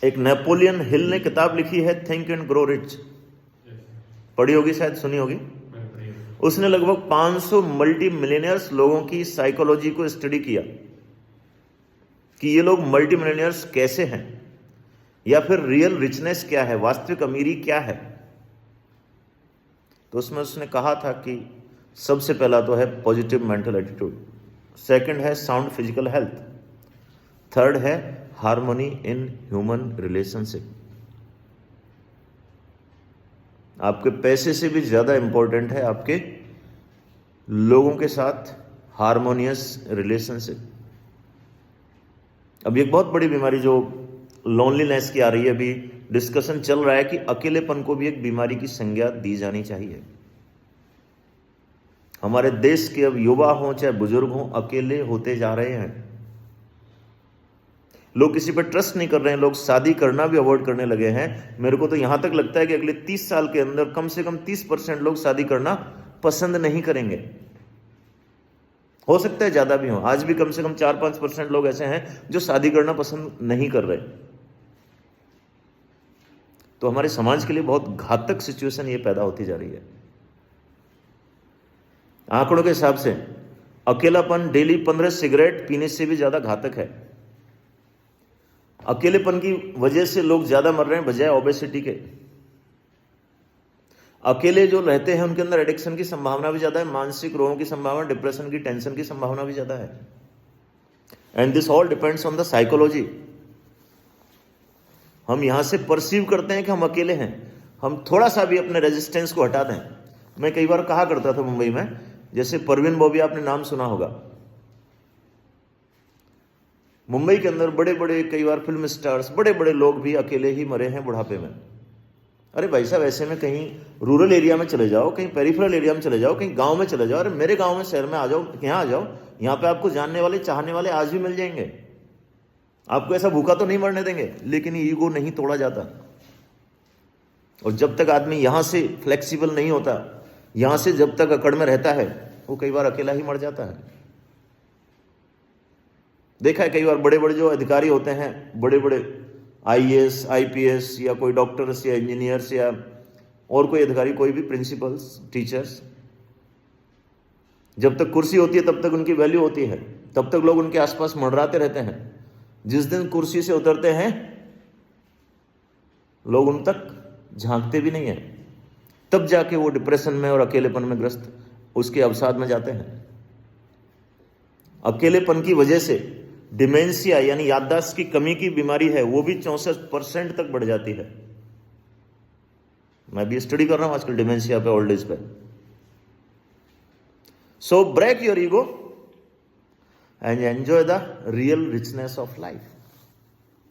एक Napoleon Hill ने किताब लिखी है थिंक एंड ग्रो रिच, पढ़ी होगी शायद, सुनी होगी। उसने लगभग 500 मल्टी मिलियनियर्स लोगों की साइकोलॉजी को स्टडी किया कि ये लोग मल्टी मिलियनियर्स कैसे हैं, या फिर रियल रिचनेस क्या है, वास्तविक अमीरी क्या है। तो उसमें उसने कहा था कि सबसे पहला तो है पॉजिटिव मेंटल एटीट्यूड, सेकंड है साउंड फिजिकल हेल्थ, थर्ड है हार्मोनी इन ह्यूमन रिलेशनशिप। आपके पैसे से भी ज्यादा इंपॉर्टेंट है आपके लोगों के साथ हार्मोनियस रिलेशनशिप। अभी एक बहुत बड़ी बीमारी जो लोनलीनेस की आ रही है, अभी डिस्कशन चल रहा है कि अकेलेपन को भी एक बीमारी की संज्ञा दी जानी चाहिए। हमारे देश के अब युवा हों चाहे बुजुर्ग हों, अकेले होते जा रहे हैं। लोग किसी पर ट्रस्ट नहीं कर रहे हैं, लोग शादी करना भी अवॉइड करने लगे हैं। मेरे को तो यहां तक लगता है कि अगले 30 साल के अंदर कम से कम 30% लोग शादी करना पसंद नहीं करेंगे। हो सकता है ज्यादा भी हो, आज भी कम से कम 4-5% लोग ऐसे हैं जो शादी करना पसंद नहीं कर रहे। तो हमारे समाज के लिए बहुत घातक सिचुएशन ये पैदा होती जा रही है। आंकड़ों के हिसाब से अकेलापन डेली 15 सिगरेट पीने से भी ज्यादा घातक है। अकेलेपन की वजह से लोग ज्यादा मर रहे हैं बजाय ओबेसिटी के। अकेले जो रहते हैं उनके अंदर एडिक्शन की संभावना भी ज्यादा है, मानसिक रोगों की संभावना, डिप्रेशन की, टेंशन की संभावना भी ज्यादा है। And this all depends on the psychology. हम यहां से परसीव करते हैं कि हम अकेले हैं, हम थोड़ा सा भी अपने रेजिस्टेंस को हटा दें। मैं कई बार कहा करता था मुंबई में, जैसे परवीन बॉबी, आपने नाम सुना होगा। मुंबई के अंदर बड़े बड़े कई बार फिल्म स्टार्स, बड़े बड़े लोग भी अकेले ही मरे हैं बुढ़ापे में। अरे भाई साहब, ऐसे में कहीं रूरल एरिया में चले जाओ, कहीं पेरिफेरल एरिया में चले जाओ, कहीं गांव में चले जाओ। अरे मेरे गांव में, शहर में आ जाओ, यहाँ आ जाओ, यहाँ पे आपको जानने वाले, चाहने वाले आज भी मिल जाएंगे। आपको ऐसा भूखा तो नहीं मरने देंगे, लेकिन ईगो नहीं तोड़ा जाता। और जब तक आदमी यहां से फ्लेक्सिबल नहीं होता, यहां से जब तक अकड़ में रहता है, वो कई बार अकेला ही मर जाता है। देखा है कई बार बड़े बड़े जो अधिकारी होते हैं, बड़े बड़े आईएएस, आईपीएस, या कोई डॉक्टर्स या इंजीनियर्स या और कोई अधिकारी, कोई भी प्रिंसिपल्स, टीचर्स, जब तक कुर्सी होती है तब तक उनकी वैल्यू होती है, तब तक लोग उनके आसपास मंडराते रहते हैं। जिस दिन कुर्सी से उतरते हैं, लोग उन तक झांकते भी नहीं है, तब जाके वो डिप्रेशन में और अकेलेपन में ग्रस्त उसके अवसाद में जाते हैं। अकेलेपन की वजह से डिमेंशिया यानी याददाश्त की कमी की बीमारी है, वो भी 64% तक बढ़ जाती है। मैं भी स्टडी कर रहा हूं आजकल डिमेंशिया पे, ओल्ड एज पे। So break your ego and enjoy the real richness of life.